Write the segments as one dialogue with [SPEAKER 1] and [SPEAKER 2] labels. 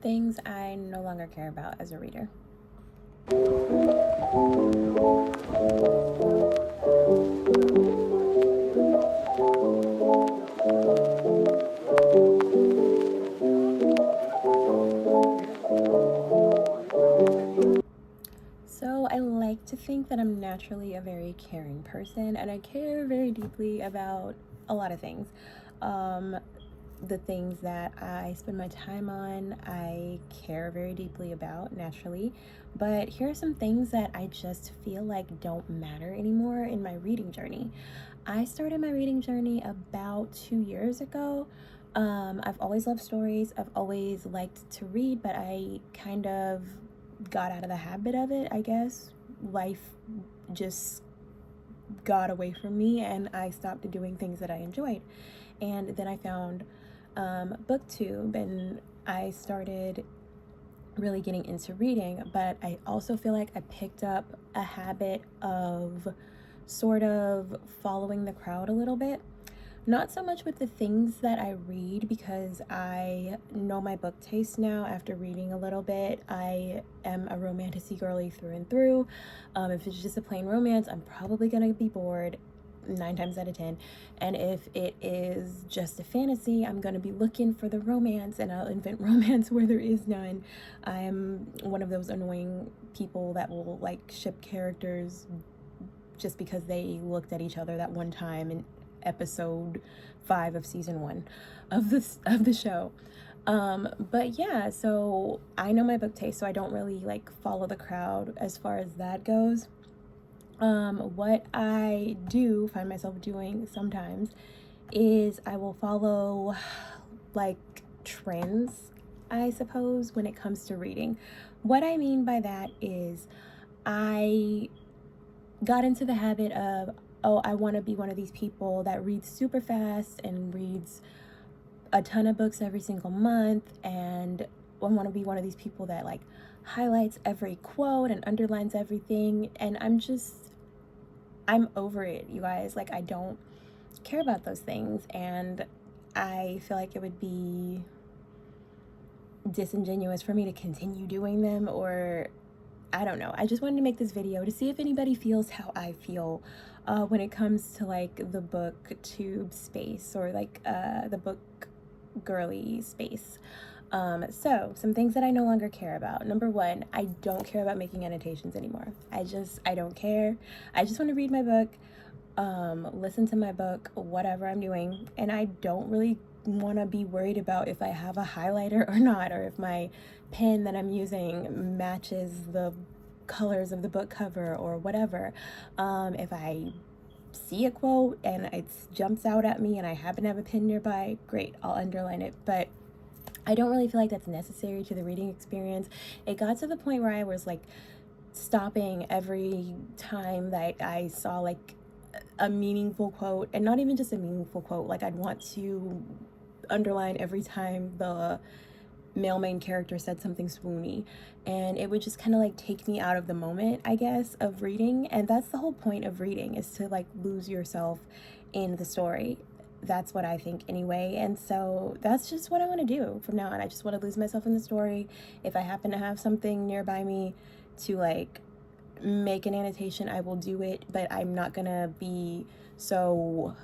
[SPEAKER 1] Things I no longer care about as a reader. So, I like to think that I'm naturally a very caring person and I care very deeply about a lot of things. Um, the things that I spend my time on, I care very deeply about naturally. But here are some things that I just feel like don't matter anymore in my reading journey. I started my reading journey about 2 years ago. I've always loved stories, I've always liked to read, but I kind of got out of the habit of it, I guess. Life just got away from me and I stopped doing things that I enjoyed. And then I found booktube and I started really getting into reading, but I also feel like I picked up a habit of sort of following the crowd a little bit. Not so much with the things that I read because I know my book taste now after reading a little bit. I am a romantasy girly through and through. If it's just a plain romance, I'm probably gonna be bored 9 times out of 10. And if it is just a fantasy, I'm gonna be looking for the romance and I'll invent romance where there is none. I'm one of those annoying people that will like ship characters just because they looked at each other that one time in episode 5 of season 1 of the show. But yeah, so I know my book taste, so I don't really like follow the crowd as far as that goes. What I do find myself doing sometimes is I will follow like trends, I suppose, when it comes to reading. What I mean by that is I got into the habit of, oh, I want to be one of these people that reads super fast and reads a ton of books every single month, and I want to be one of these people that like highlights every quote and underlines everything. And I'm over it, you guys. Like, I don't care about those things, and I feel like it would be disingenuous for me to continue doing them, or I don't know. I just wanted to make this video to see if anybody feels how I feel when it comes to like the booktube space or like the book girly space. So some things that I no longer care about. Number one, I don't care about making annotations anymore. I don't care. I just want to read my book, listen to my book, whatever I'm doing, and I don't really want to be worried about if I have a highlighter or not, or if my pen that I'm using matches the colors of the book cover or whatever. If I see a quote and it jumps out at me and I happen to have a pen nearby, great, I'll underline it. But I don't really feel like that's necessary to the reading experience. It got to the point where I was like stopping every time that I saw like a meaningful quote, and not even just a meaningful quote, like I'd want to underline every time the male main character said something swoony, and it would just kind of like take me out of the moment, I guess, of reading. And that's the whole point of reading, is to like lose yourself in the story. That's what I think anyway. And so that's just what I want to do from now on. I just want to lose myself in the story. If I happen to have something nearby me to like make an annotation, I will do it, but I'm not gonna be so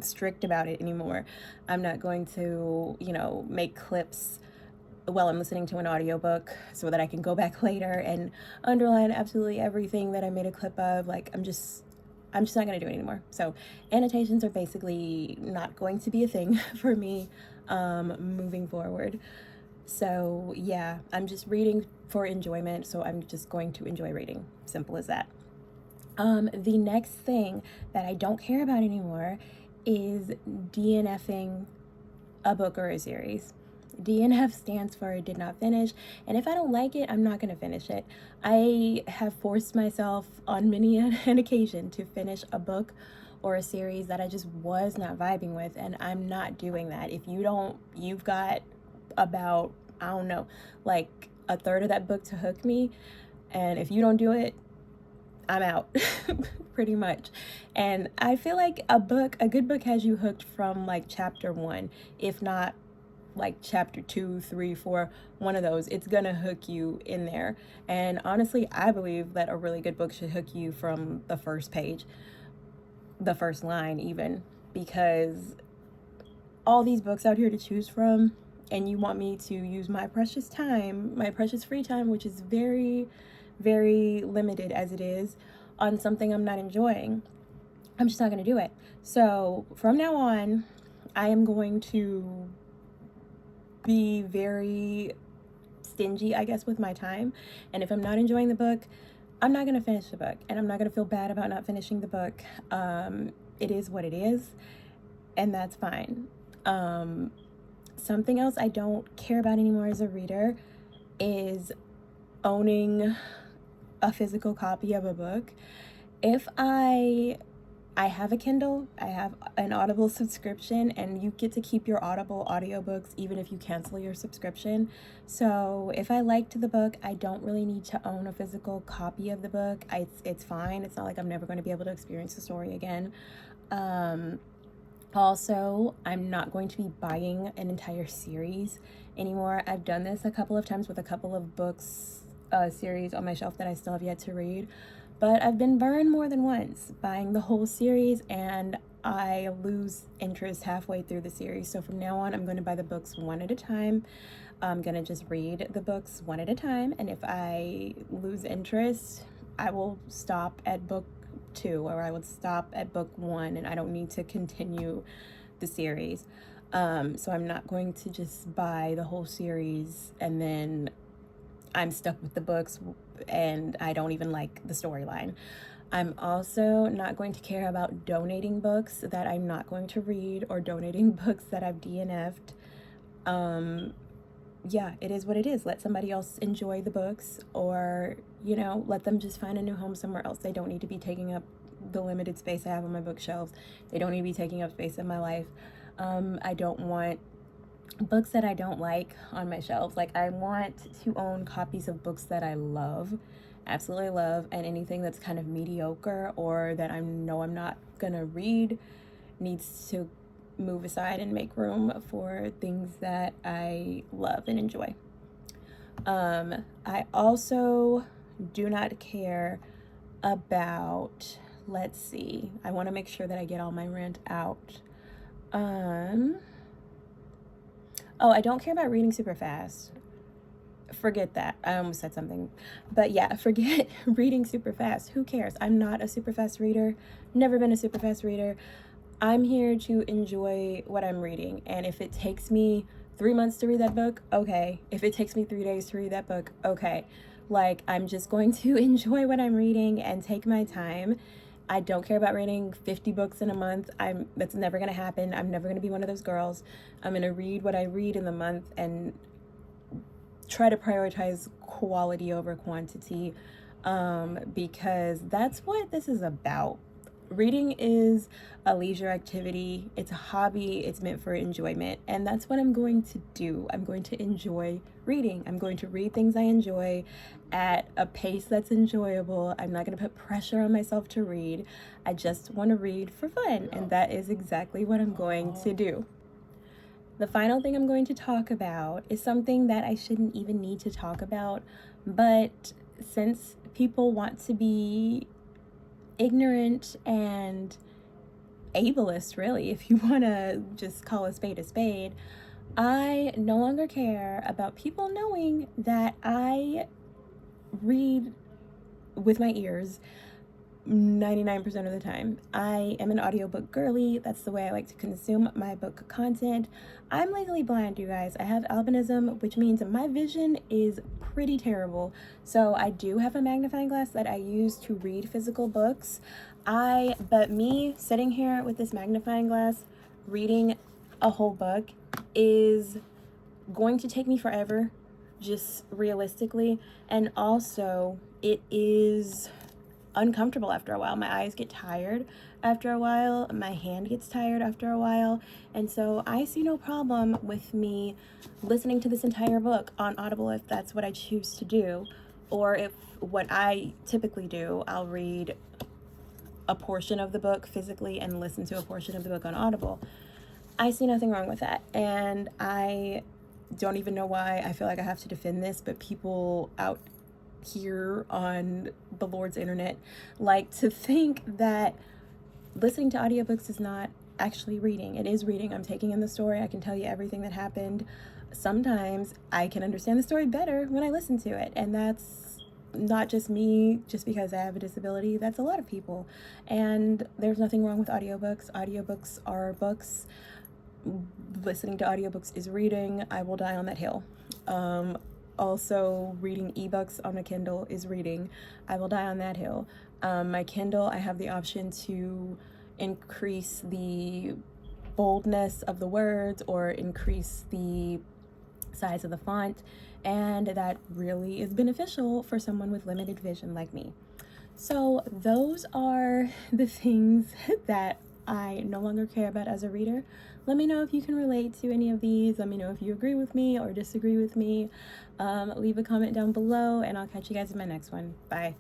[SPEAKER 1] strict about it anymore. I'm not going to, make clips while I'm listening to an audiobook so that I can go back later and underline absolutely everything that I made a clip of. Like, I'm just not going to do it anymore. So annotations are basically not going to be a thing for me moving forward. So yeah, I'm just reading for enjoyment, so I'm just going to enjoy reading. Simple as that. The next thing that I don't care about anymore is DNFing a book or a series. DNF stands for did not finish, and if I don't like it, I'm not going to finish it. I have forced myself on many an occasion to finish a book or a series that I just was not vibing with, and I'm not doing that. If you don't, you've got about, I don't know, like a third of that book to hook me, and if you don't do it, I'm out. Pretty much. And I feel like a good book has you hooked from like chapter 1, if not like chapter 2, 3, 4, one of those, it's gonna hook you in there. And honestly, I believe that a really good book should hook you from the first page, the first line even, because all these books out here to choose from, and you want me to use my precious time, my precious free time, which is very, very limited as it is, on something I'm not enjoying, I'm just not going to do it. So from now on, I am going to be very stingy, I guess, with my time. And if I'm not enjoying the book, I'm not going to finish the book, and I'm not going to feel bad about not finishing the book. It is what it is, and that's fine. Something else I don't care about anymore as a reader is owning a physical copy of a book. If I have a Kindle, I have an Audible subscription, and you get to keep your Audible audiobooks even if you cancel your subscription. So if I liked the book, I don't really need to own a physical copy of the book. It's fine. It's not like I'm never going to be able to experience the story again. Also, I'm not going to be buying an entire series anymore. I've done this a couple of times with a couple of books, series on my shelf that I still have yet to read, but I've been burned more than once buying the whole series, and I lose interest halfway through the series. So from now on, I'm going to buy the books one at a time. I'm going to just read the books one at a time, and if I lose interest, I will stop at book 2, or I would stop at book 1, and I don't need to continue the series. So I'm not going to just buy the whole series and then I'm stuck with the books and I don't even like the storyline. I'm also not going to care about donating books that I'm not going to read, or donating books that I've DNF'd. Yeah, it is what it is. Let somebody else enjoy the books, or, let them just find a new home somewhere else. They don't need to be taking up the limited space I have on my bookshelves. They don't need to be taking up space in my life. I don't want books that I don't like on my shelves. Like, I want to own copies of books that I love, absolutely love, and anything that's kind of mediocre or that I know I'm not gonna read needs to move aside and make room for things that I love and enjoy. I also do not care about, let's see, I want to make sure that I get all my rant out. I don't care about reading super fast. Forget that. I almost said something. But yeah, forget reading super fast. Who cares? I'm not a super fast reader. Never been a super fast reader. I'm here to enjoy what I'm reading. And if it takes me 3 months to read that book, okay. If it takes me 3 days to read that book, okay. Like, I'm just going to enjoy what I'm reading and take my time. I don't care about reading 50 books in a month. That's never going to happen. I'm never going to be one of those girls. I'm going to read what I read in the month and try to prioritize quality over quantity, because that's what this is about. Reading is a leisure activity. It's a hobby. It's meant for enjoyment. And that's what I'm going to do. I'm going to enjoy reading. I'm going to read things I enjoy at a pace that's enjoyable. I'm not going to put pressure on myself to read. I just want to read for fun. And that is exactly what I'm going to do. The final thing I'm going to talk about is something that I shouldn't even need to talk about, but since people want to be ignorant and ableist, really, if you want to just call a spade, I no longer care about people knowing that I read with my ears 99% of the time. I am an audiobook girly. That's the way I like to consume my book content. I'm legally blind, you guys. I have albinism, which means my vision is pretty terrible. So I do have a magnifying glass that I use to read physical books. But me sitting here with this magnifying glass reading a whole book is going to take me forever, just realistically. And also, it is uncomfortable after a while. My eyes get tired after a while. My hand gets tired after a while. And so I see no problem with me listening to this entire book on Audible if that's what I choose to do. Or if what I typically do, I'll read a portion of the book physically and listen to a portion of the book on Audible. I see nothing wrong with that. And I don't even know why I feel like I have to defend this, but people out here on the Lord's internet like to think that listening to audiobooks is not actually reading. It is reading. I'm taking in the story. I can tell you everything that happened. Sometimes I can understand the story better when I listen to it. And that's not just me, just because I have a disability. That's a lot of people. And there's nothing wrong with audiobooks. Audiobooks are books. Listening to audiobooks is reading. I will die on that hill. Also, reading ebooks on a Kindle is reading. I will die on that hill. My Kindle, I have the option to increase the boldness of the words or increase the size of the font, and that really is beneficial for someone with limited vision like me. So those are the things that I no longer care about as a reader. Let me know if you can relate to any of these. Let me know if you agree with me or disagree with me. Leave a comment down below, and I'll catch you guys in my next one. Bye.